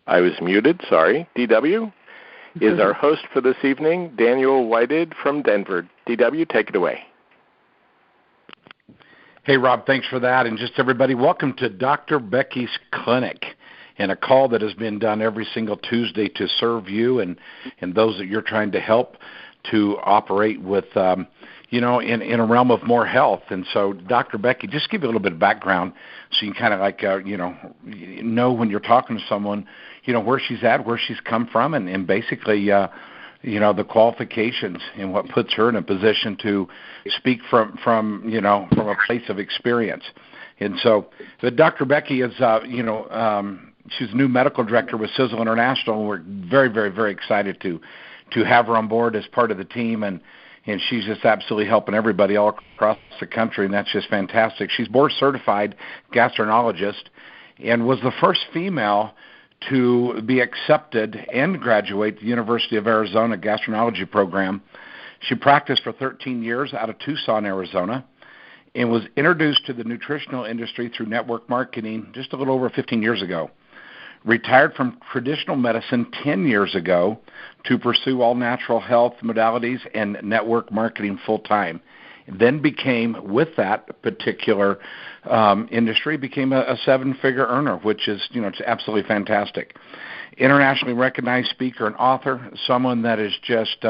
I was muted, sorry. DW is our host for this evening, Daniel Whited from Denver. DW, take it away. Hey, Rob, thanks for that. And just everybody, welcome to Dr. Becky's Clinic, and a call that has been done every single Tuesday to serve you and those that you're trying to help to operate with, in a realm of more health. And so, Dr. Becky, just give you a little bit of background so you can kind of know when you're talking to someone, where she's at, where she's come from, and basically, the qualifications and what puts her in a position to speak from a place of experience. And so, but Dr. Becky is, she's new medical director with Sisel International, and we're very, very, very excited to have her on board as part of the team, and she's just absolutely helping everybody all across the country, and that's just fantastic. She's board-certified gastroenterologist and was the first female to be accepted and graduate the University of Arizona gastroenterology program. She practiced for 13 years out of Tucson, Arizona, and was introduced to the nutritional industry through network marketing just a little over 15 years ago. Retired from traditional medicine 10 years ago to pursue all natural health modalities and network marketing full-time. Then became, with that particular industry, became a seven-figure earner, which is, it's absolutely fantastic. Internationally recognized speaker and author, someone that is just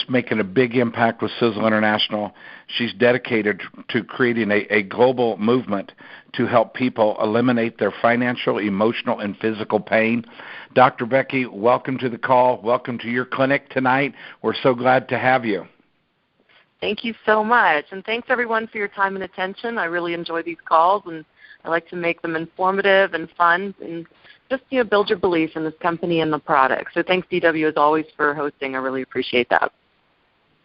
making a big impact with Sisel International. She's dedicated to creating a global movement to help people eliminate their financial, emotional, and physical pain. Dr. Becky, welcome to the call. Welcome to your clinic tonight. We're so glad to have you. Thank you so much, and thanks everyone for your time and attention. I really enjoy these calls, and I like to make them informative and fun, and just build your belief in this company and the product. So thanks, DW, as always, for hosting. I really appreciate that.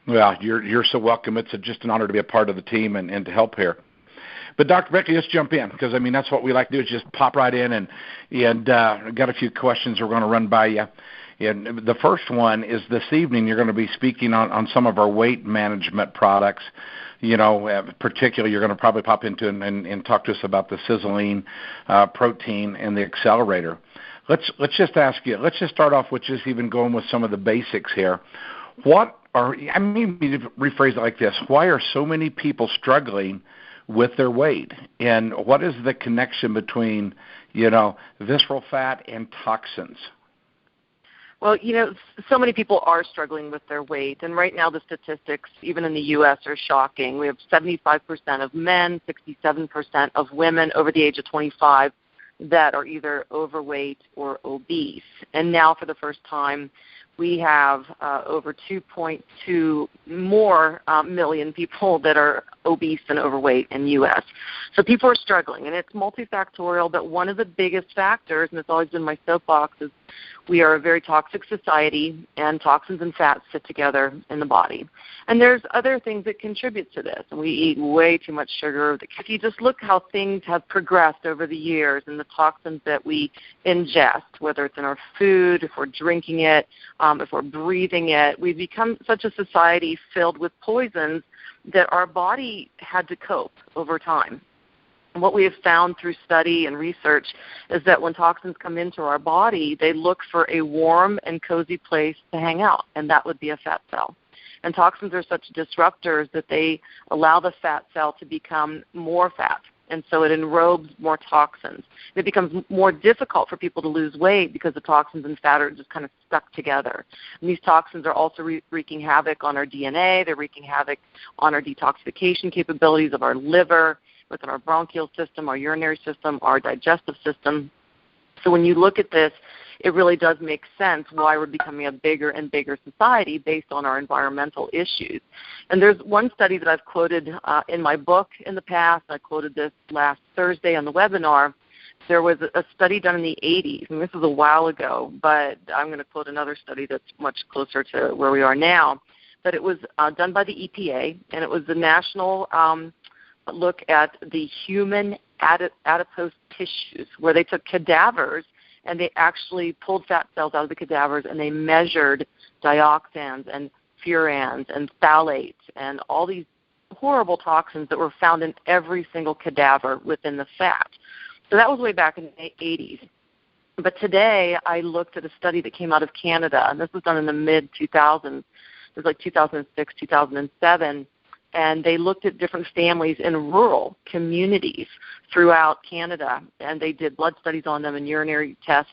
Well, you're so welcome. It's just an honor to be a part of the team and to help here. But Dr. Becky, let's jump in, because that's what we like to do, is just pop right in, and got a few questions we're going to run by you. And the first one is this evening you're going to be speaking on some of our weight management products. Particularly you're going to probably pop into and talk to us about the SiseLean protein and the Accelerator. Let's just ask you. Let's just start off with just even going with some of the basics here. Rephrase it like this: why are so many people struggling with their weight, and what is the connection between visceral fat and toxins? Well, so many people are struggling with their weight, and right now the statistics, even in the U.S., are shocking. We have 75% of men, 67% of women over the age of 25 that are either overweight or obese. And now, for the first time, we have over 2.2 more million people that are obese and overweight in the U.S. So people are struggling, and it's multifactorial, but one of the biggest factors, and it's always been my soapbox, is we are a very toxic society, and toxins and fats sit together in the body. And there's other things that contribute to this, and we eat way too much sugar. If you just look how things have progressed over the years and the toxins that we ingest, whether it's in our food, if we're drinking it, if we're breathing it, we've become such a society filled with poisons that our body had to cope over time. And what we have found through study and research is that when toxins come into our body, they look for a warm and cozy place to hang out, and that would be a fat cell. And toxins are such disruptors that they allow the fat cell to become more fat, and so it enrobes more toxins. It becomes more difficult for people to lose weight because the toxins and fat are just kind of stuck together. And these toxins are also wreaking havoc on our DNA. They're wreaking havoc on our detoxification capabilities of our liver, within our bronchial system, our urinary system, our digestive system. So when you look at this, it really does make sense why we're becoming a bigger and bigger society based on our environmental issues. And there's one study that I've quoted in my book in the past. I quoted this last Thursday on the webinar. There was a study done in the 80s, and this was a while ago, but I'm going to quote another study that's much closer to where we are now. But it was done by the EPA, and it was the national look at the human adipose tissues, where they took cadavers and they actually pulled fat cells out of the cadavers, and they measured dioxins and furans and phthalates and all these horrible toxins that were found in every single cadaver within the fat. So that was way back in the 80s. But today I looked at a study that came out of Canada, and this was done in the mid-2000s. It was like 2006, 2007, and they looked at different families in rural communities throughout Canada, and they did blood studies on them and urinary tests.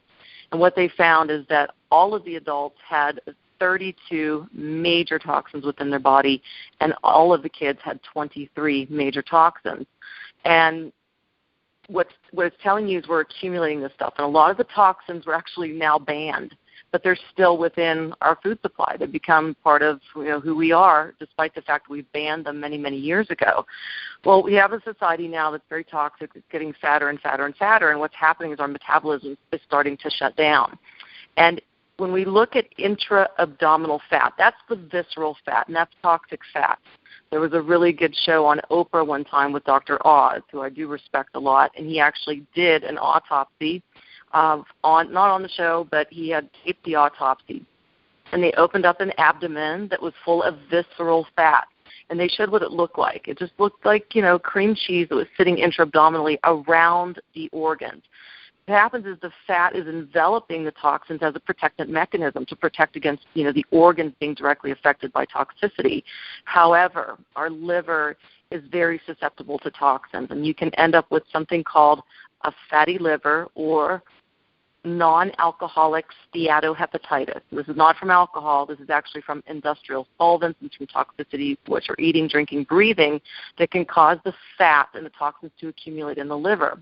And what they found is that all of the adults had 32 major toxins within their body, and all of the kids had 23 major toxins. And what it's telling you is we're accumulating this stuff, and a lot of the toxins were actually now banned, but they're still within our food supply. They become part of who we are, despite the fact that we banned them many, many years ago. Well, we have a society now that's very toxic. It's getting fatter and fatter and fatter, and what's happening is our metabolism is starting to shut down. And when we look at intra-abdominal fat, that's the visceral fat, and that's toxic fat. There was a really good show on Oprah one time with Dr. Oz, who I do respect a lot, and he actually did an autopsy not on the show, but he had taped the autopsy. And they opened up an abdomen that was full of visceral fat, and they showed what it looked like. It just looked like, cream cheese that was sitting intra-abdominally around the organs. What happens is the fat is enveloping the toxins as a protectant mechanism to protect against, the organs being directly affected by toxicity. However, our liver is very susceptible to toxins, and you can end up with something called a fatty liver or non-alcoholic steatohepatitis. This is not from alcohol. This is actually from industrial solvents and from toxicity, which are eating, drinking, breathing, that can cause the fat and the toxins to accumulate in the liver.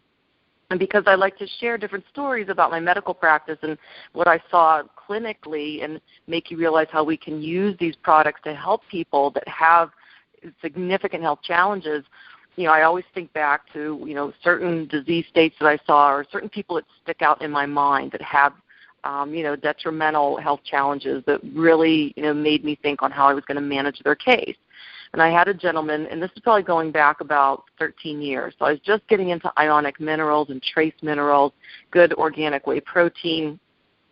And because I like to share different stories about my medical practice and what I saw clinically and make you realize how we can use these products to help people that have significant health challenges, I always think back to, certain disease states that I saw or certain people that stick out in my mind that have, detrimental health challenges that really, made me think on how I was going to manage their case. And I had a gentleman, and this is probably going back about 13 years. So I was just getting into ionic minerals and trace minerals, good organic whey protein,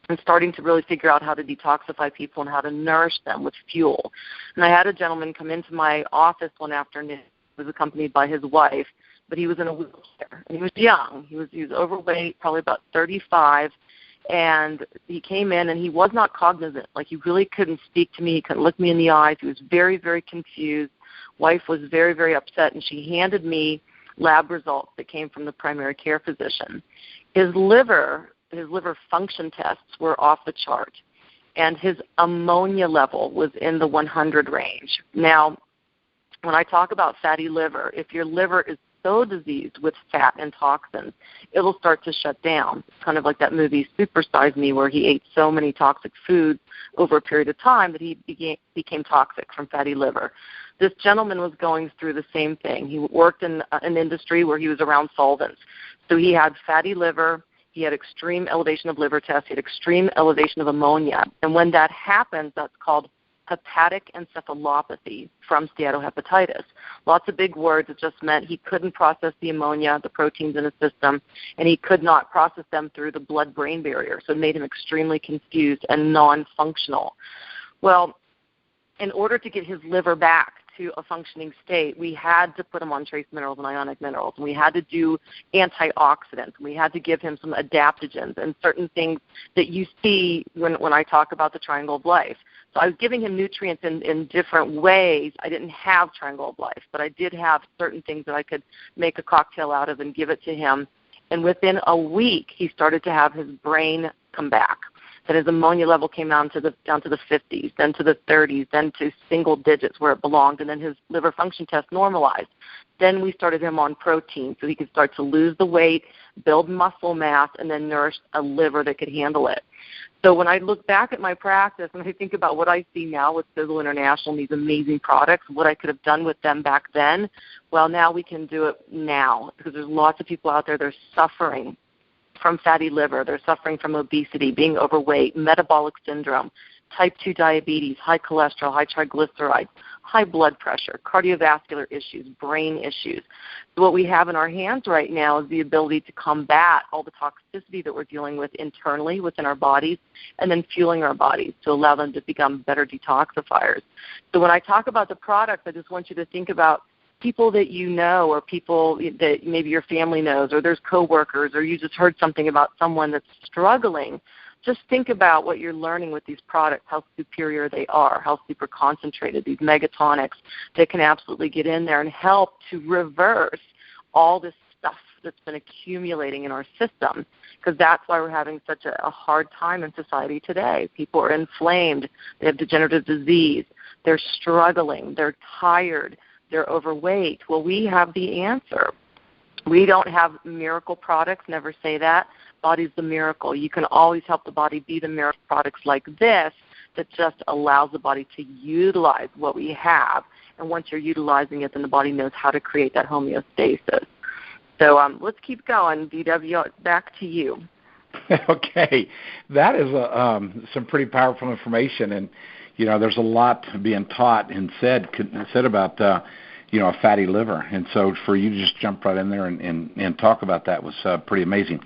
and starting to really figure out how to detoxify people and how to nourish them with fuel. And I had a gentleman come into my office one afternoon. He was accompanied by his wife, but he was in a wheelchair. And he was young. He was overweight, probably about 35. And he came in, and he was not cognizant. Like, he really couldn't speak to me. He couldn't look me in the eyes. He was very, very confused. Wife was very, very upset, and she handed me lab results that came from the primary care physician. His liver function tests were off the chart, and his ammonia level was in the 100 range. Now, when I talk about fatty liver, if your liver is so diseased with fat and toxins, it'll start to shut down. It's kind of like that movie Super Size Me, where he ate so many toxic foods over a period of time that he became toxic from fatty liver. This gentleman was going through the same thing. He worked in an industry where he was around solvents. So he had fatty liver, he had extreme elevation of liver tests, he had extreme elevation of ammonia. And when that happens, that's called hepatic encephalopathy from steatohepatitis. Lots of big words. It just meant he couldn't process the ammonia, the proteins in his system, and he could not process them through the blood-brain barrier. So it made him extremely confused and non-functional. Well, in order to get his liver back to a functioning state, we had to put him on trace minerals and ionic minerals, and we had to do antioxidants. We had to give him some adaptogens and certain things that you see when I talk about the triangle of life. So I was giving him nutrients in different ways. I didn't have triangle of life, but I did have certain things that I could make a cocktail out of and give it to him. And within a week, he started to have his brain come back. That his ammonia level came down to the 50s, then to the 30s, then to single digits where it belonged, and then his liver function test normalized. Then we started him on protein so he could start to lose the weight, build muscle mass, and then nourish a liver that could handle it. So when I look back at my practice and I think about what I see now with Sisel International and these amazing products, what I could have done with them back then, well, now we can do it now because there's lots of people out there that are suffering from fatty liver. They're suffering from obesity, being overweight, metabolic syndrome, type 2 diabetes, high cholesterol, high triglycerides, high blood pressure, cardiovascular issues, brain issues. So what we have in our hands right now is the ability to combat all the toxicity that we're dealing with internally within our bodies and then fueling our bodies to allow them to become better detoxifiers. So when I talk about the products, I just want you to think about people that you know or people that maybe your family knows, or there's coworkers, or you just heard something about someone that's struggling, just think about what you're learning with these products, how superior they are, how super concentrated, these megatonics that can absolutely get in there and help to reverse all this stuff that's been accumulating in our system, because that's why we're having such a hard time in society today. People are inflamed. They have degenerative disease. They're struggling. They're tired. They're overweight. Well, we have the answer. We don't have miracle products. Never say that. Body's the miracle. You can always help the body be the miracle. Products like this that just allows the body to utilize what we have. And once you're utilizing it, then the body knows how to create that homeostasis. So let's keep going. DW, back to you. Okay. That is some pretty powerful information. And, you know, there's a lot being taught and said about, you know, a fatty liver. And so for you to just jump right in there and talk about that was pretty amazing.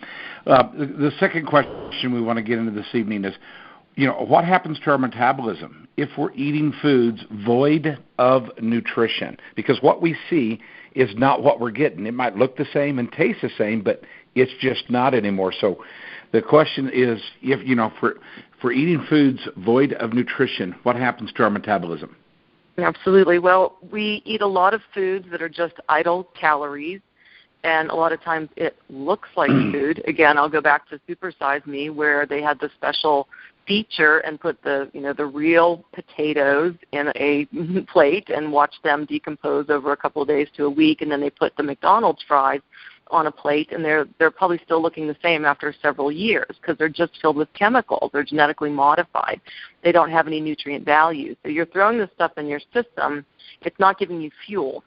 The second question we want to get into this evening is, you know, what happens to our metabolism if we're eating foods void of nutrition? Because what we see is not what we're getting. It might look the same and taste the same, but it's just not anymore. So the question is, if, you know, for eating foods void of nutrition, what happens to our metabolism? Absolutely. Well, we eat a lot of foods that are just idle calories, and a lot of times it looks like food. Again, I'll go back to Super Size Me, where they had the special feature and put the real potatoes in a plate and watch them decompose over a couple of days to a week, and then they put the McDonald's fries on a plate, and they're probably still looking the same after several years because they're just filled with chemicals. They're genetically modified. They don't have any nutrient value. So you're throwing this stuff in your system. It's not giving you fuel.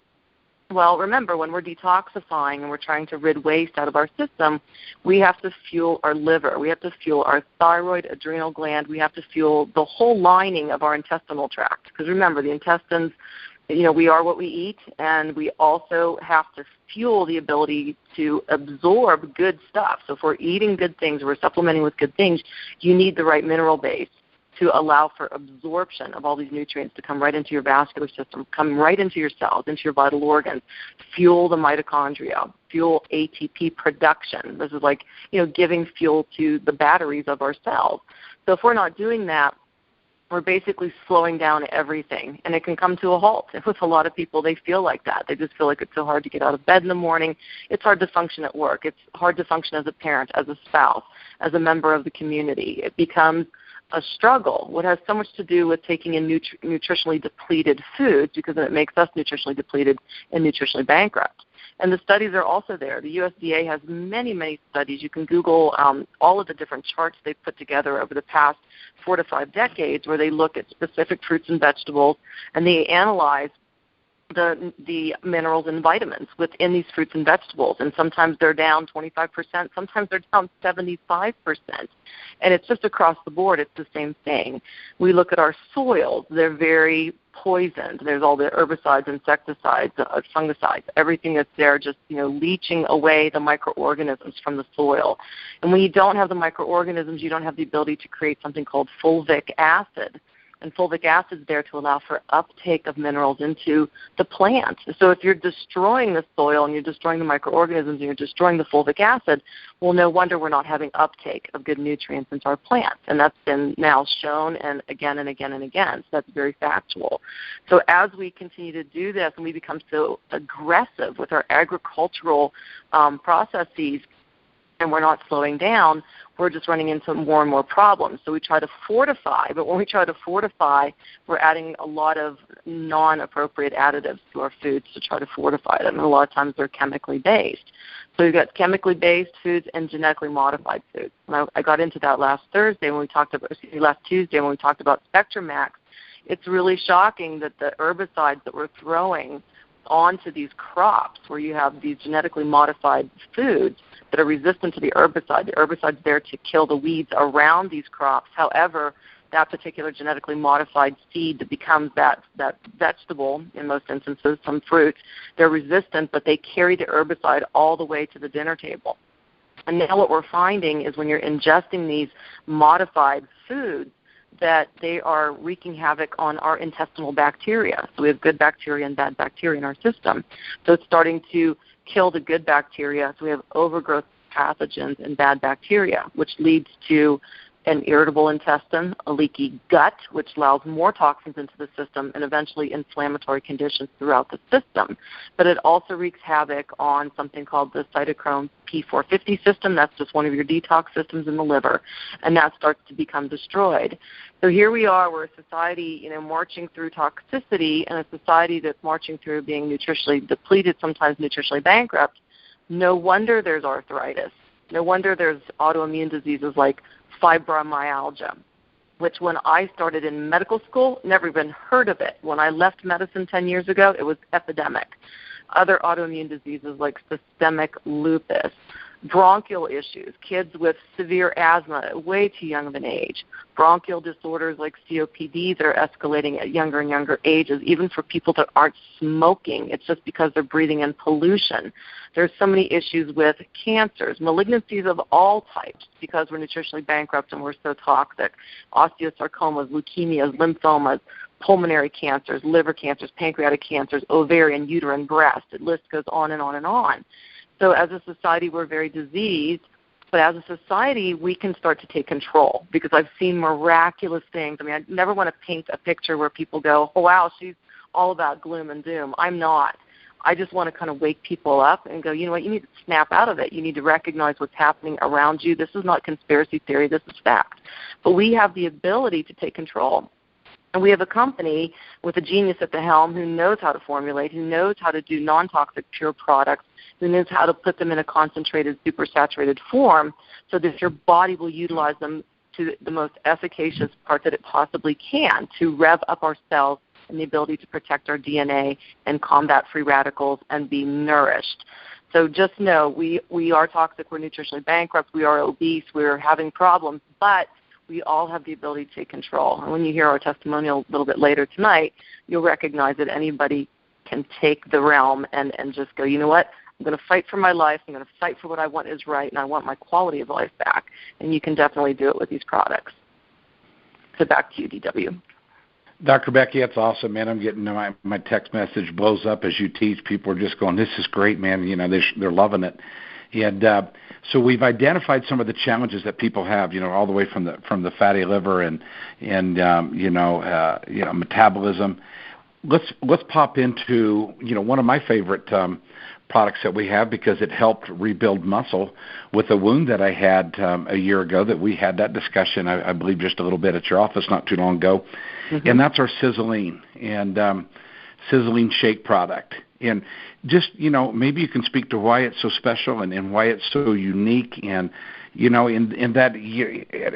Well, remember, when we're detoxifying and we're trying to rid waste out of our system, we have to fuel our liver. We have to fuel our thyroid, adrenal gland. We have to fuel the whole lining of our intestinal tract. Because remember, the intestines, you know, we are what we eat, and we also have to fuel the ability to absorb good stuff. So if we're eating good things, we're supplementing with good things, you need the right mineral base to allow for absorption of all these nutrients to come right into your vascular system, come right into your cells, into your vital organs, fuel the mitochondria, fuel ATP production. This is like, you know, giving fuel to the batteries of our cells. So if we're not doing that, we're basically slowing down everything, and it can come to a halt. And with a lot of people, they feel like that. They just feel like it's so hard to get out of bed in the morning. It's hard to function at work. It's hard to function as a parent, as a spouse, as a member of the community. It becomes a struggle. What has so much to do with taking in nutritionally depleted foods, because it makes us nutritionally depleted and nutritionally bankrupt. And the studies are also there. The USDA has many, many studies. You can Google all of the different charts they've put together over the past 4 to 5 decades where they look at specific fruits and vegetables, and they analyze the minerals and vitamins within these fruits and vegetables. And sometimes they're down 25%, sometimes they're down 75%. And it's just across the board, it's the same thing. We look at our soils, they're very poisoned. There's all the herbicides, insecticides, fungicides, everything that's there just, you know, leaching away the microorganisms from the soil. And when you don't have the microorganisms, you don't have the ability to create something called fulvic acid. And fulvic acid is there to allow for uptake of minerals into the plant. So if you're destroying the soil and you're destroying the microorganisms and you're destroying the fulvic acid, well, no wonder we're not having uptake of good nutrients into our plants. And that's been now shown and again and again and again. So that's very factual. So as we continue to do this and we become so aggressive with our agricultural processes, and we're not slowing down, we're just running into more and more problems. So we try to fortify, but when we try to fortify, we're adding a lot of non-appropriate additives to our foods to try to fortify them, and a lot of times they're chemically based. So you've got chemically based foods and genetically modified foods. And I got into that last Tuesday when we talked about Spectrum Max. It's really shocking that the herbicides that we're throwing onto these crops, where you have these genetically modified foods that are resistant to the herbicide. The herbicide's there to kill the weeds around these crops. However, that particular genetically modified seed that becomes that vegetable, in most instances, some fruits, they're resistant, but they carry the herbicide all the way to the dinner table. And now what we're finding is when you're ingesting these modified foods, that they are wreaking havoc on our intestinal bacteria. So we have good bacteria and bad bacteria in our system. So it's starting to kill the good bacteria. So we have overgrowth pathogens and bad bacteria, which leads to an irritable intestine, a leaky gut, which allows more toxins into the system, and eventually inflammatory conditions throughout the system. But it also wreaks havoc on something called the cytochrome P450 system. That's just one of your detox systems in the liver, and that starts to become destroyed. So here we are, we're a society, marching through toxicity, and a society that's marching through being nutritionally depleted, sometimes nutritionally bankrupt. No wonder there's arthritis. No wonder there's autoimmune diseases like fibromyalgia, which when I started in medical school, never even heard of it. When I left medicine 10 years ago, it was epidemic. Other autoimmune diseases like systemic lupus, bronchial issues, kids with severe asthma at way too young of an age, bronchial disorders like COPD that are escalating at younger and younger ages, even for people that aren't smoking. It's just because they're breathing in pollution. There's so many issues with cancers, malignancies of all types because we're nutritionally bankrupt and we're so toxic, osteosarcomas, leukemias, lymphomas, pulmonary cancers, liver cancers, pancreatic cancers, ovarian, uterine, breast. The list goes on and on and on. So as a society, we're very diseased, but as a society, we can start to take control because I've seen miraculous things. I mean, I never want to paint a picture where people go, oh, wow, she's all about gloom and doom. I'm not. I just want to kind of wake people up and go, you know what, you need to snap out of it. You need to recognize what's happening around you. This is not conspiracy theory. This is fact. But we have the ability to take control. And we have a company with a genius at the helm who knows how to formulate, who knows how to do non-toxic pure products, who knows how to put them in a concentrated, supersaturated form so that your body will utilize them to the most efficacious part that it possibly can to rev up our cells and the ability to protect our DNA and combat free radicals and be nourished. So just know we are toxic, we're nutritionally bankrupt, we are obese, we're having problems, but we all have the ability to take control. And when you hear our testimonial a little bit later tonight, you'll recognize that anybody can take the realm and just go, you know what, I'm going to fight for my life, I'm going to fight for what I want is right, and I want my quality of life back. And you can definitely do it with these products. So back to you, DW. Dr. Becky, that's awesome, man. I'm getting my text message blows up as you teach. People are just going, this is great, man. They're loving it. And so we've identified some of the challenges that people have, all the way from the fatty liver and metabolism. Let's pop into one of my favorite products that we have because it helped rebuild muscle with a wound that I had a year ago that we had that discussion, I believe, just a little bit at your office not too long ago. Mm-hmm. And that's our SiseLean and SiseLean shake product. And just, maybe you can speak to why it's so special and why it's so unique. And, in that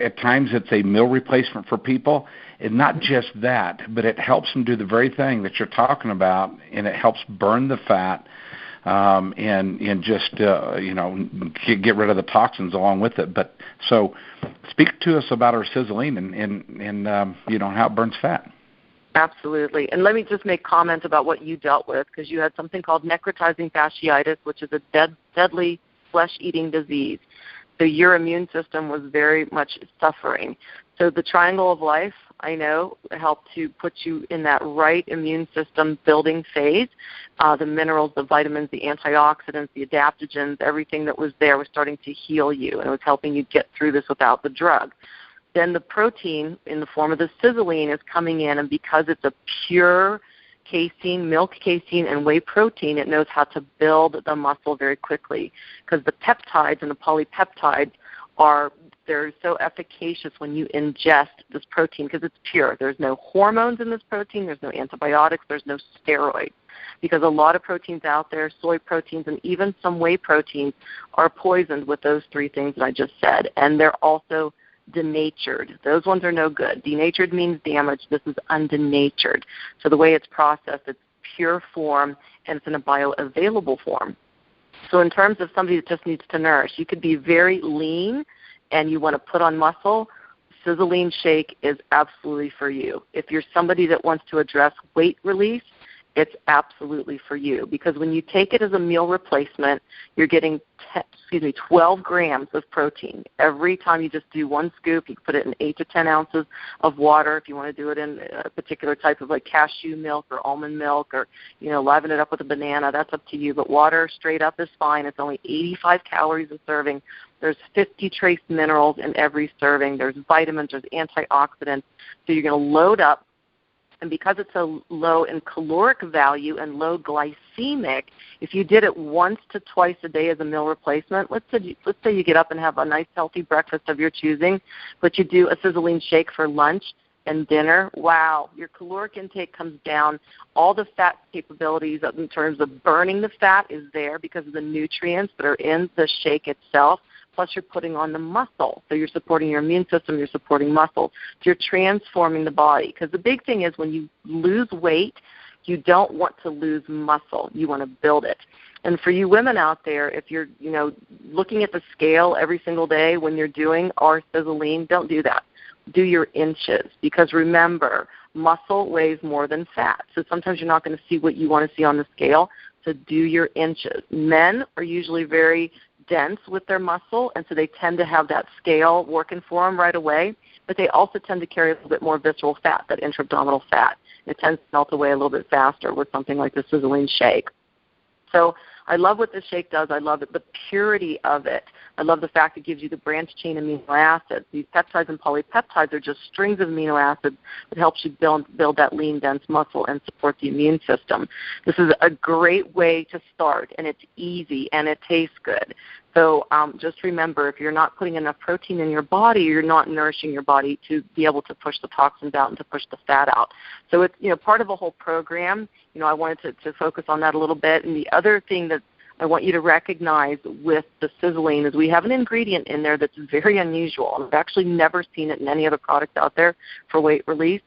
at times it's a meal replacement for people. And not just that, but it helps them do the very thing that you're talking about, and it helps burn the fat and just, get rid of the toxins along with it. But so speak to us about our SiseLean and how it burns fat. Absolutely. And let me just make comment about what you dealt with, because you had something called necrotizing fasciitis, which is a deadly flesh-eating disease. So your immune system was very much suffering. So the triangle of life, I know, helped to put you in that right immune system building phase. The minerals, the vitamins, the antioxidants, the adaptogens, everything that was there was starting to heal you, and it was helping you get through this without the drug. Then the protein in the form of the SiseLean is coming in, and because it's a pure casein, milk casein, and whey protein, it knows how to build the muscle very quickly because the peptides and the polypeptides they're so efficacious when you ingest this protein because it's pure. There's no hormones in this protein. There's no antibiotics. There's no steroids because a lot of proteins out there, soy proteins and even some whey proteins, are poisoned with those three things that I just said, and they're also denatured. Those ones are no good. Denatured means damaged. This is undenatured. So the way it's processed, it's pure form, and it's in a bioavailable form. So in terms of somebody that just needs to nourish, you could be very lean and you want to put on muscle, SiseLean shake is absolutely for you. If you're somebody that wants to address weight release it's absolutely for you, because when you take it as a meal replacement, you're getting 12 grams of protein. Every time you just do one scoop, you can put it in 8 to 10 ounces of water. If you want to do it in a particular type of like cashew milk or almond milk, or liven it up with a banana, that's up to you. But water straight up is fine. It's only 85 calories a serving. There's 50 trace minerals in every serving. There's vitamins. There's antioxidants. So you're going to load up. And because it's so low in caloric value and low glycemic, if you did it once to twice a day as a meal replacement, let's say you get up and have a nice healthy breakfast of your choosing, but you do a SiseLean shake for lunch and dinner, wow, your caloric intake comes down. All the fat capabilities in terms of burning the fat is there because of the nutrients that are in the shake itself. Plus you're putting on the muscle. So you're supporting your immune system, you're supporting muscle. So you're transforming the body. Because the big thing is when you lose weight, you don't want to lose muscle. You want to build it. And for you women out there, if you're looking at the scale every single day when you're doing our SiseLean, don't do that. Do your inches. Because remember, muscle weighs more than fat. So sometimes you're not going to see what you want to see on the scale. So do your inches. Men are usually very dense with their muscle, and so they tend to have that scale working for them right away, but they also tend to carry a little bit more visceral fat, that intra-abdominal fat. It tends to melt away a little bit faster with something like the SiseLean shake. So I love what this shake does. I love the purity of it. I love the fact it gives you the branched chain amino acids. These peptides and polypeptides are just strings of amino acids that helps you build that lean, dense muscle and support the immune system. This is a great way to start, and it's easy, and it tastes good. So just remember, if you're not putting enough protein in your body, you're not nourishing your body to be able to push the toxins out and to push the fat out. So it's part of a whole program. I wanted to focus on that a little bit. And the other thing that I want you to recognize with the SiseLean is we have an ingredient in there that's very unusual. I've actually never seen it in any other product out there for weight release.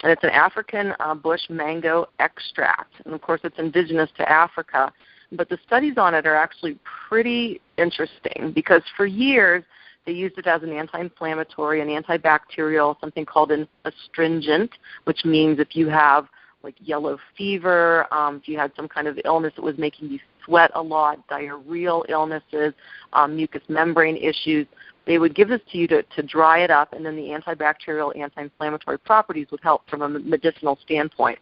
And it's an African bush mango extract. And, of course, it's indigenous to Africa. But the studies on it are actually pretty interesting because for years they used it as an anti-inflammatory, an antibacterial, something called an astringent, which means if you have like yellow fever, if you had some kind of illness that was making you sweat a lot, diarrheal illnesses, mucous membrane issues, they would give this to you to dry it up, and then the antibacterial, anti-inflammatory properties would help from a medicinal standpoint.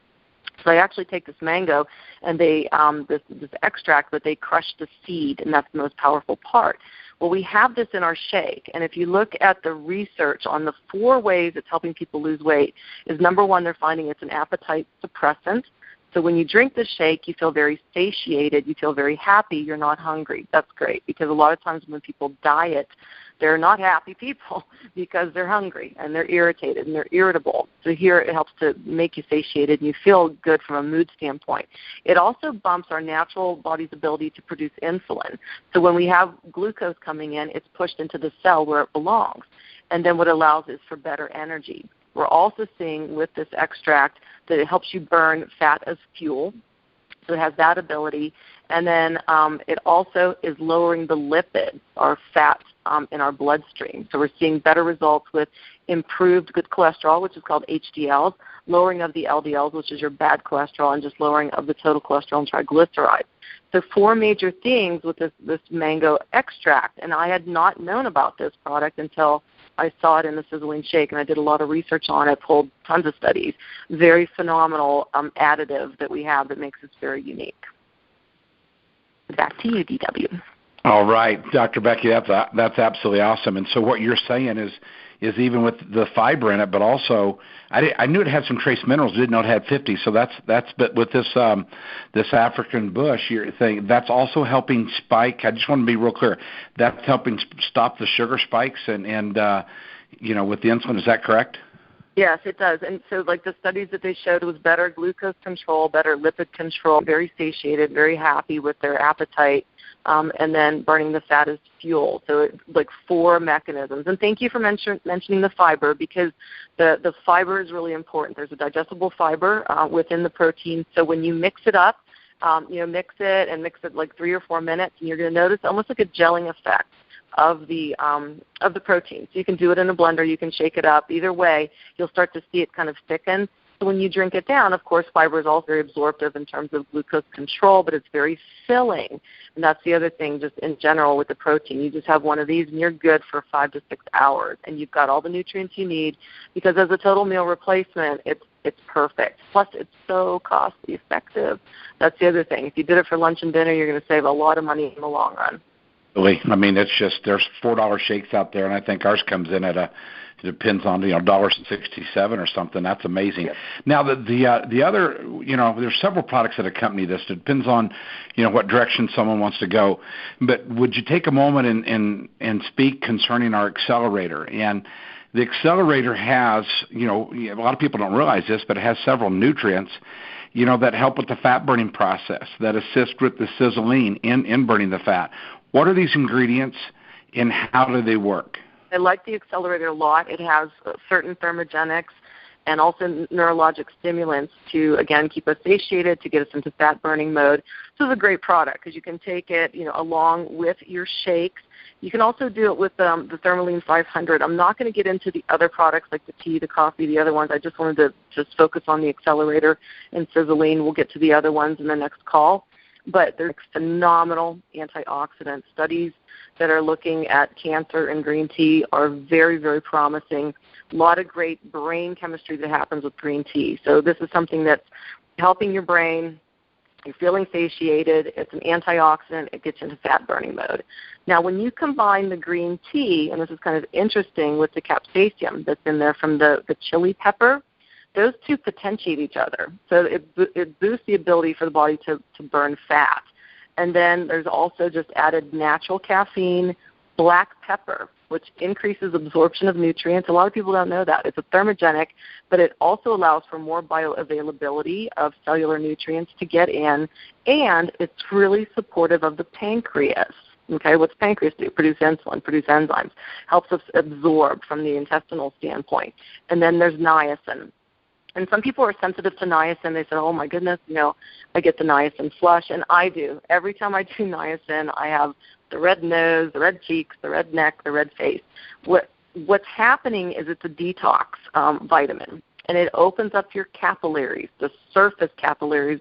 So I actually take this mango and they this extract, but they crush the seed, and that's the most powerful part. Well, we have this in our shake, and if you look at the research on the 4 ways it's helping people lose weight, is number 1, they're finding it's an appetite suppressant. So when you drink the shake, you feel very satiated, you feel very happy, you're not hungry. That's great, because a lot of times when people diet, they're not happy people because they're hungry and they're irritated and they're irritable. So here it helps to make you satiated and you feel good from a mood standpoint. It also bumps our natural body's ability to produce insulin. So when we have glucose coming in, it's pushed into the cell where it belongs. And then what it allows is for better energy. We're also seeing with this extract that it helps you burn fat as fuel. So it has that ability. And then it also is lowering the lipids, or fat, in our bloodstream. So we're seeing better results with improved good cholesterol, which is called HDLs, lowering of the LDLs, which is your bad cholesterol, and just lowering of the total cholesterol and triglycerides. So 4 major things with this mango extract. And I had not known about this product until I saw it in the SiseLean shake, and I did a lot of research on it, pulled tons of studies. Very phenomenal additive that we have that makes us very unique. Back to you, DW. All right, Dr. Becky, that's absolutely awesome. And so what you're saying is even with the fiber in it, but also I knew it had some trace minerals, didn't know it had 50. So that's but with this African bush, you're saying that's also helping spike. I just want to be real clear. That's helping stop the sugar spikes and with the insulin. Is that correct? Yes, it does. And so like the studies that they showed was better glucose control, better lipid control, very satiated, very happy with their appetite. And then burning the fat as fuel. So it's like 4 mechanisms. And thank you for mentioning the fiber, because the fiber is really important. There's a digestible fiber within the protein. So when you mix it up, mix it like 3 or 4 minutes, and you're going to notice almost like a gelling effect of the protein. So you can do it in a blender. You can shake it up. Either way, you'll start to see it kind of thicken. So when you drink it down, of course, fiber is also very absorptive in terms of glucose control, but it's very filling. And that's the other thing, just in general with the protein. You just have one of these, and you're good for 5 to 6 hours, and you've got all the nutrients you need, because as a total meal replacement, it's perfect. Plus, it's so cost effective. That's the other thing. If you did it for lunch and dinner, you're going to save a lot of money in the long run. Really, I mean, it's just there's $4 shakes out there, and I think ours comes in at it depends on $1.67 or something. That's amazing. Yep. Now the other, there's several products that accompany this. It depends on what direction someone wants to go. But would you take a moment and speak concerning our Accelerator? And the Accelerator has, a lot of people don't realize this, but it has several nutrients, that help with the fat burning process, that assist with the SiseLean in burning the fat. What are these ingredients, and how do they work? I like the Accelerator a lot. It has certain thermogenics and also neurologic stimulants to, again, keep us satiated, to get us into fat-burning mode. This is a great product because you can take it, along with your shakes. You can also do it with the Thermaline 500. I'm not going to get into the other products like the tea, the coffee, the other ones. I just wanted to just focus on the Accelerator and SiseLean. We'll get to the other ones in the next call. But they're phenomenal antioxidant studies that are looking at cancer and green tea are very, very promising. A lot of great brain chemistry that happens with green tea. So this is something that's helping your brain. You're feeling satiated. It's an antioxidant. It gets you into fat-burning mode. Now, when you combine the green tea, and this is kind of interesting with the capsaicin that's in there from the chili pepper, those two potentiate each other. So it boosts the ability for the body to burn fat. And then there's also just added natural caffeine, black pepper, which increases absorption of nutrients. A lot of people don't know that. It's a thermogenic, but it also allows for more bioavailability of cellular nutrients to get in, and it's really supportive of the pancreas. Okay, what's pancreas do? Produce insulin, produce enzymes, helps us absorb from the intestinal standpoint. And then there's niacin. And some people are sensitive to niacin. They say, oh, my goodness, I get the niacin flush, and I do. Every time I do niacin, I have the red nose, the red cheeks, the red neck, the red face. What's happening is it's a detox vitamin, and it opens up your capillaries, the surface capillaries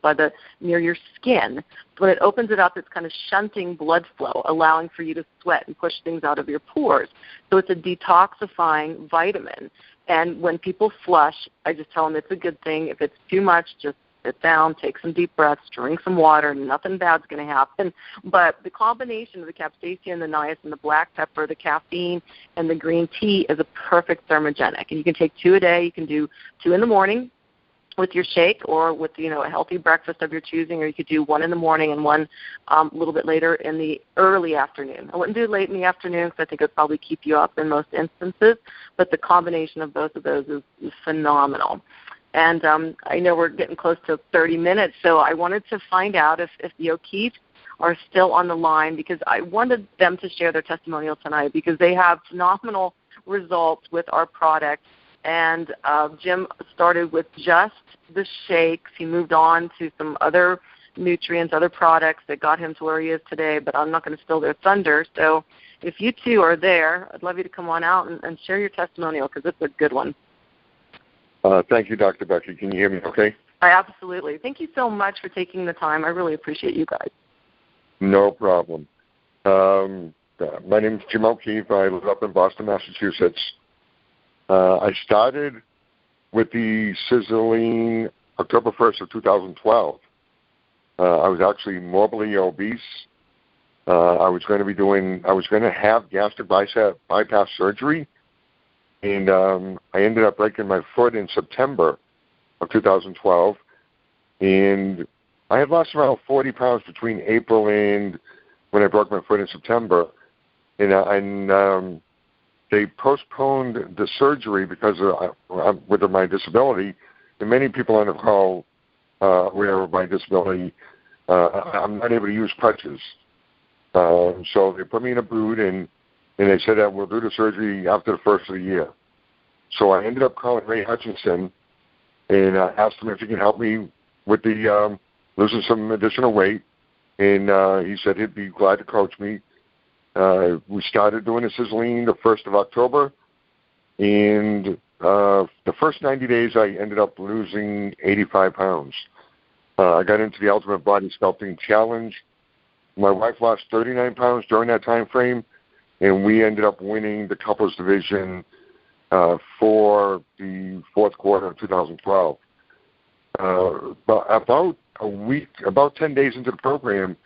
near your skin. When it opens it up, it's kind of shunting blood flow, allowing for you to sweat and push things out of your pores. So it's a detoxifying vitamin. And when people flush, I just tell them it's a good thing. If it's too much, just sit down, take some deep breaths, drink some water. Nothing bad's going to happen. But the combination of the capsaicin, the niacin, the black pepper, the caffeine, and the green tea is a perfect thermogenic. And you can take 2 a day. You can do 2 in the morning with your shake, or with a healthy breakfast of your choosing, or you could do 1 in the morning and 1 a little bit later in the early afternoon. I wouldn't do it late in the afternoon because I think it would probably keep you up in most instances, but the combination of both of those is phenomenal. And I know we're getting close to 30 minutes, so I wanted to find out if the O'Keefes are still on the line, because I wanted them to share their testimonial tonight, because they have phenomenal results with our product. And Jim started with just the shakes. He moved on to some other nutrients, other products that got him to where he is today, but I'm not going to steal their thunder. So if you two are there, I'd love you to come on out and share your testimonial, because it's a good one. Thank you, Dr. Becky. Can you hear me okay? Absolutely. Thank you so much for taking the time. I really appreciate you guys. No problem. My name is Jim O'Keefe. I live up in Boston, Massachusetts. I started with the SiseLean October 1st of 2012. I was actually morbidly obese. I was going to have gastric bypass surgery, and I ended up breaking my foot in September of 2012, and I had lost around 40 pounds between April and when I broke my foot in September, and they postponed the surgery because with my disability, and many people on the call aware of my disability, I'm not able to use crutches. So they put me in a boot, and they said that we'll do the surgery after the first of the year. So I ended up calling Ray Hutchinson and asked him if he can help me with the losing some additional weight, and he said he'd be glad to coach me. We started doing the SiseLean the 1st of October, and the first 90 days, I ended up losing 85 pounds. I got into the Ultimate Body Sculpting Challenge. My wife lost 39 pounds during that time frame, and we ended up winning the couples division for the fourth quarter of 2012. But about 10 days into the program,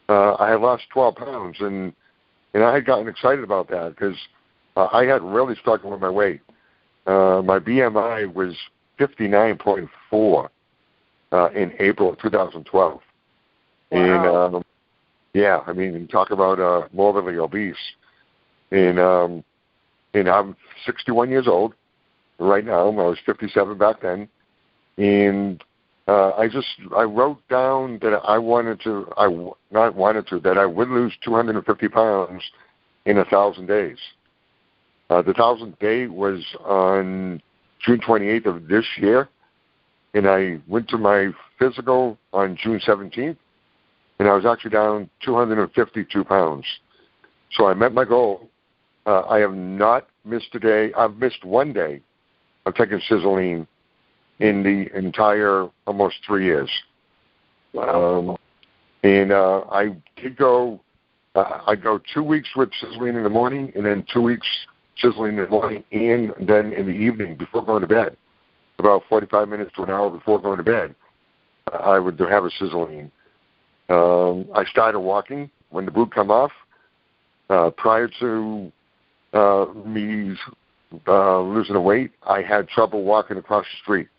I had lost 12 pounds, and I had gotten excited about that because I had really struggled with my weight. My BMI was 59.4 in April of 2012. Wow. And, yeah, I mean, talk about morbidly obese. And I'm 61 years old right now. I was 57 back then. And I wrote down that I would lose 250 pounds in 1,000 days. The 1,000th day was on June 28th of this year, and I went to my physical on June 17th, and I was actually down 252 pounds. So I met my goal. I have not missed a day. I've missed one day of taking SiseLean in the entire almost 3 years. Wow. And I did go. I go 2 weeks with SiseLean in the morning, and then 2 weeks SiseLean in the morning, and then in the evening before going to bed. About 45 minutes to an hour before going to bed, I would have a SiseLean. I started walking when the boot come off. Prior to me losing the weight, I had trouble walking across the street.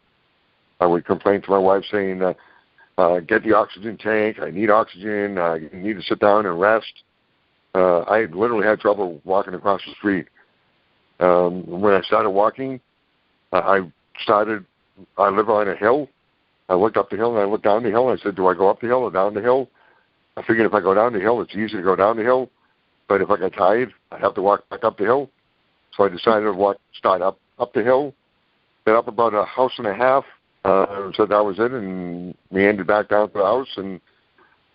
I would complain to my wife saying, get the oxygen tank, I need oxygen, I need to sit down and rest. I literally had trouble walking across the street. When I started walking, I live on a hill. I looked up the hill and I looked down the hill. I said, do I go up the hill or down the hill? I figured if I go down the hill, it's easy to go down the hill. But if I got tired, I'd have to walk back up the hill. So I decided to start up the hill. Then up about a house and a half. So that was it, and meandered back down to the house. And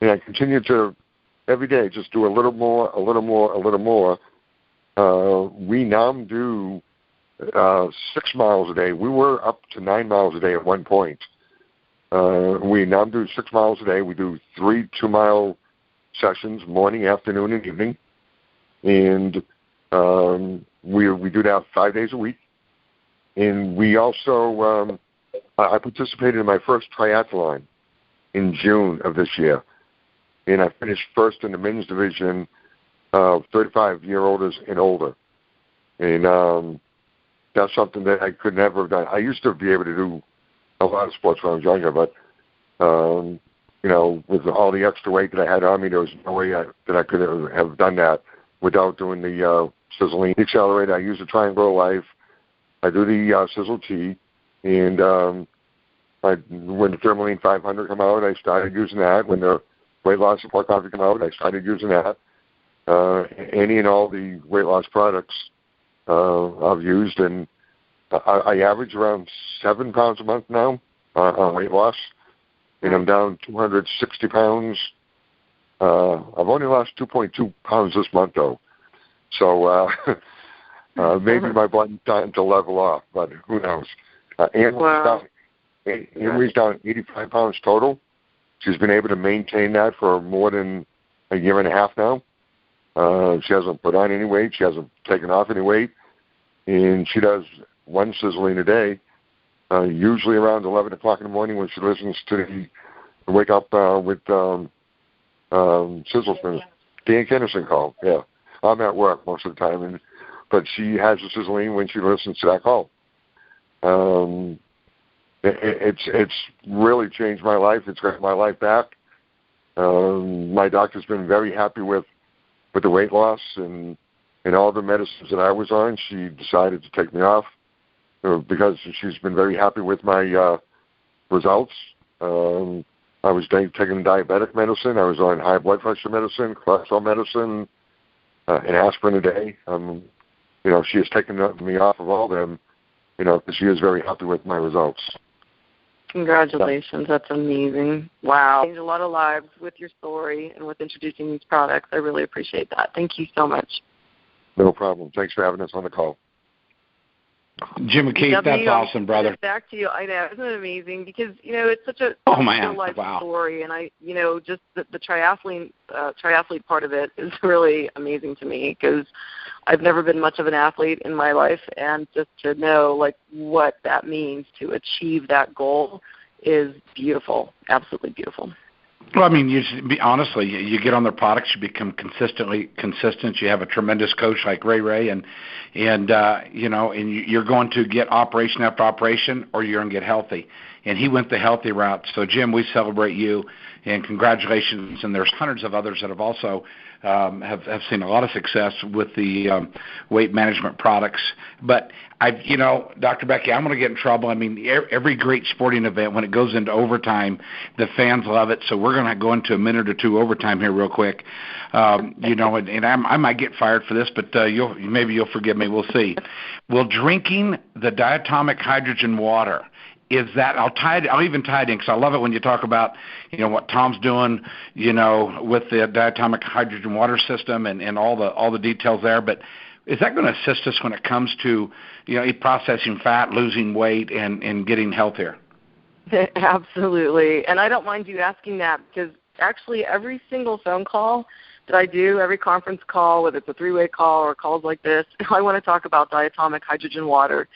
I continued to, every day, just do a little more, a little more, a little more. We now do 6 miles a day. We were up to 9 miles a day at one point. We now do 6 miles a day. We do 3 2-mile sessions, morning, afternoon, and evening. And we do that 5 days a week. And we also, I participated in my first triathlon in June of this year. And I finished first in the men's division of 35-year-olds and older. And that's something that I could never have done. I used to be able to do a lot of sports when I was younger, but, with all the extra weight that I had on me, there was no way that I could have done that without doing the SiseLean Accelerator. I use the Triangle of Life. I do the Sizzle Tea. And when the Thermaline 500 come out, I started using that. When the Weight Loss Support Coffee come out, I started using that. Any and all the weight loss products I've used, and I average around 7 pounds a month now on weight loss, and I'm down 260 pounds. I've only lost 2.2 pounds this month, though. So maybe my body's starting to level off, but who knows? Anne's down 85 pounds total. She's been able to maintain that for more than a year and a half now. She hasn't put on any weight. She hasn't taken off any weight. And she does 1 SiseLean a day, usually around 11 o'clock in the morning when she listens to the Wake Up with Sizzle's Dan Kennerson call. Yeah, I'm at work most of the time, but she has a SiseLean when she listens to that call. It's really changed my life. It's got my life back. My doctor's been very happy with the weight loss and all the medicines that I was on. She decided to take me off because she's been very happy with my results. I was taking diabetic medicine. I was on high blood pressure medicine, cholesterol medicine, and aspirin a day. She has taken me off of all them, because she is very happy with my results. Congratulations. That's amazing. Wow. Changed a lot of lives with your story and with introducing these products. I really appreciate that. Thank you so much. No problem. Thanks for having us on the call. Jim McKeith, that's awesome, brother. Back to you. I know, isn't it amazing? Because it's such a real life story, and just the triathlete part of it is really amazing to me because I've never been much of an athlete in my life, and just to know what that means to achieve that goal is beautiful, absolutely beautiful. Well, I mean, honestly, you get on their products, you become consistent. You have a tremendous coach like Ray, and you're going to get operation after operation, or you're going to get healthy. And he went the healthy route. So, Jim, we celebrate you, and congratulations. And there's hundreds of others that have also have seen a lot of success with the weight management products. But Dr. Becky, I'm going to get in trouble. I mean, every great sporting event, when it goes into overtime, the fans love it. So we're going to go into a minute or two overtime here real quick. And I might get fired for this, but maybe you'll forgive me. We'll see. Will drinking the diatomic hydrogen water, I'll even tie it in because I love it when you talk about, what Tom's doing, with the diatomic hydrogen water system and all the details there. But is that going to assist us when it comes to, processing fat, losing weight, and getting healthier? Absolutely. And I don't mind you asking that because actually every single phone call that I do, every conference call, whether it's a three-way call or calls like this, I want to talk about diatomic hydrogen water,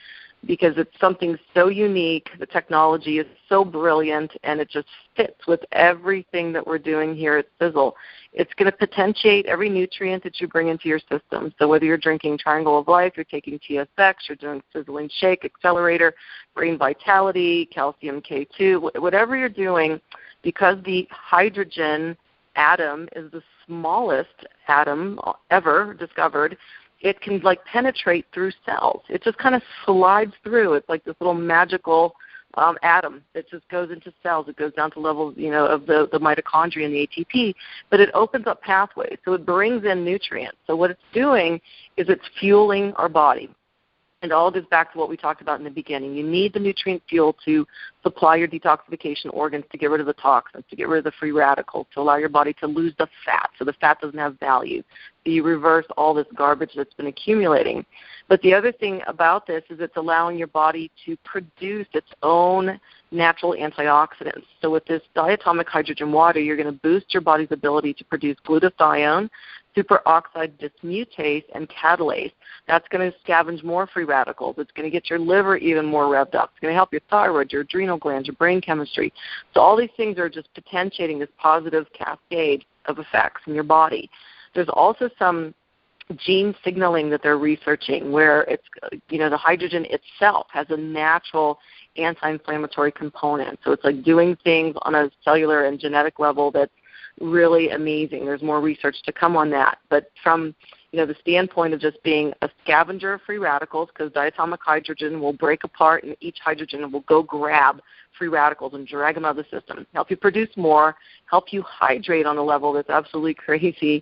because it's something so unique, the technology is so brilliant, and it just fits with everything that we're doing here at Sisel. It's going to potentiate every nutrient that you bring into your system. So whether you're drinking Triangle of Life, you're taking TSX, you're doing Sizzling Shake, Accelerator, Brain Vitality, Calcium K2, whatever you're doing, because the hydrogen atom is the smallest atom ever discovered, it can penetrate through cells. It just kind of slides through. It's like this little magical atom that just goes into cells. It goes down to levels, of the mitochondria and the ATP, but it opens up pathways. So it brings in nutrients. So what it's doing is it's fueling our body. And all goes back to what we talked about in the beginning. You need the nutrient fuel to supply your detoxification organs, to get rid of the toxins, to get rid of the free radicals, to allow your body to lose the fat so the fat doesn't have value. So you reverse all this garbage that's been accumulating. But the other thing about this is it's allowing your body to produce its own natural antioxidants. So with this diatomic hydrogen water, you're going to boost your body's ability to produce glutathione, superoxide dismutase, and catalase. That's going to scavenge more free radicals. It's going to get your liver even more revved up. It's going to help your thyroid, your adrenal glands, your brain chemistry. So all these things are just potentiating this positive cascade of effects in your body. There's also some gene signaling that they're researching where it's, the hydrogen itself has a natural anti-inflammatory component. So it's like doing things on a cellular and genetic level that's really amazing. There's more research to come on that. But from the standpoint of just being a scavenger of free radicals, because diatomic hydrogen will break apart and each hydrogen will go grab free radicals and drag them out of the system, help you produce more, help you hydrate on a level that's absolutely crazy,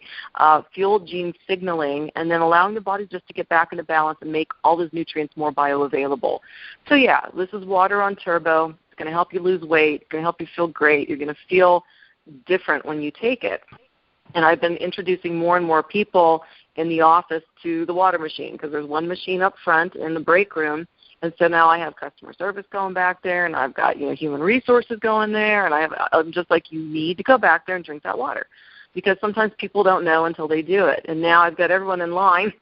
fuel gene signaling, and then allowing the body just to get back into balance and make all those nutrients more bioavailable. So, this is water on turbo. It's going to help you lose weight. It's going to help you feel great. You're going to feel different when you take it. And I've been introducing more and more people in the office to the water machine because there's one machine up front in the break room. And so now I have customer service going back there, and I've got human resources going there, and I'm just like, you need to go back there and drink that water, because sometimes people don't know until they do it. And now I've got everyone in line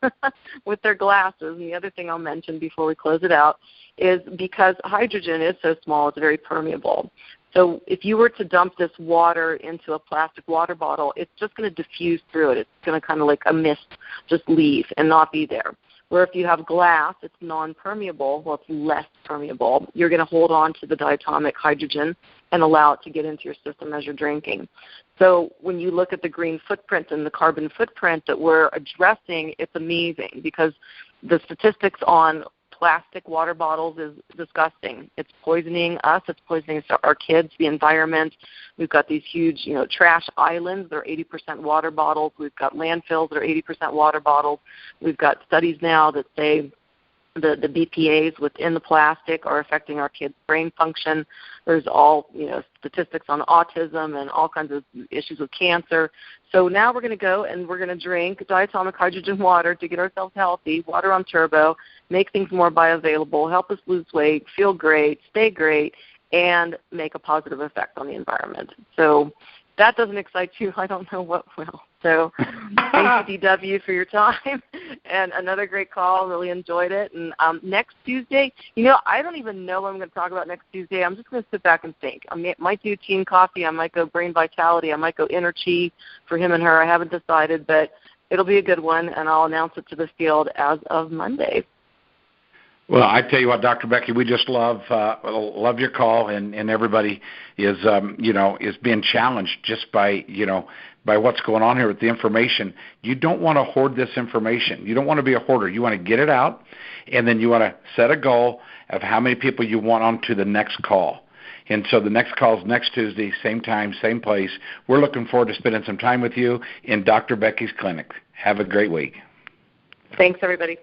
with their glasses. And the other thing I'll mention before we close it out is because hydrogen is so small, it's very permeable. So if you were to dump this water into a plastic water bottle, it's just going to diffuse through it. It's going to kind of like a mist just leave and not be there. Where if you have glass, it's non-permeable, well, it's less permeable. You're going to hold on to the diatomic hydrogen and allow it to get into your system as you're drinking. So when you look at the green footprint and the carbon footprint that we're addressing, it's amazing because the statistics on plastic water bottles is disgusting. It's poisoning us. It's poisoning our kids, the environment. We've got these huge, trash islands. They're 80% water bottles. We've got landfills that are 80% water bottles. We've got studies now that say the BPAs within the plastic are affecting our kids' brain function. There's all, statistics on autism and all kinds of issues with cancer. So now we're going to go and we're going to drink diatomic hydrogen water to get ourselves healthy, water on turbo, make things more bioavailable, help us lose weight, feel great, stay great, and make a positive effect on the environment. So that doesn't excite you, I don't know what will. So thank you, DW, for your time. And another great call. Really enjoyed it. And next Tuesday, I don't even know what I'm going to talk about next Tuesday. I'm just going to sit back and think. I might do Team Coffee. I might go Brain Vitality. I might go Inner Chi for him and her. I haven't decided, but it'll be a good one, and I'll announce it to the field as of Monday. Well, I tell you what, Dr. Becky, we just love your call, and everybody is is being challenged just by what's going on here with the information. You don't want to hoard this information. You don't want to be a hoarder. You want to get it out, and then you want to set a goal of how many people you want on to the next call. And so the next call is next Tuesday, same time, same place. We're looking forward to spending some time with you in Dr. Becky's clinic. Have a great week. Thanks, everybody.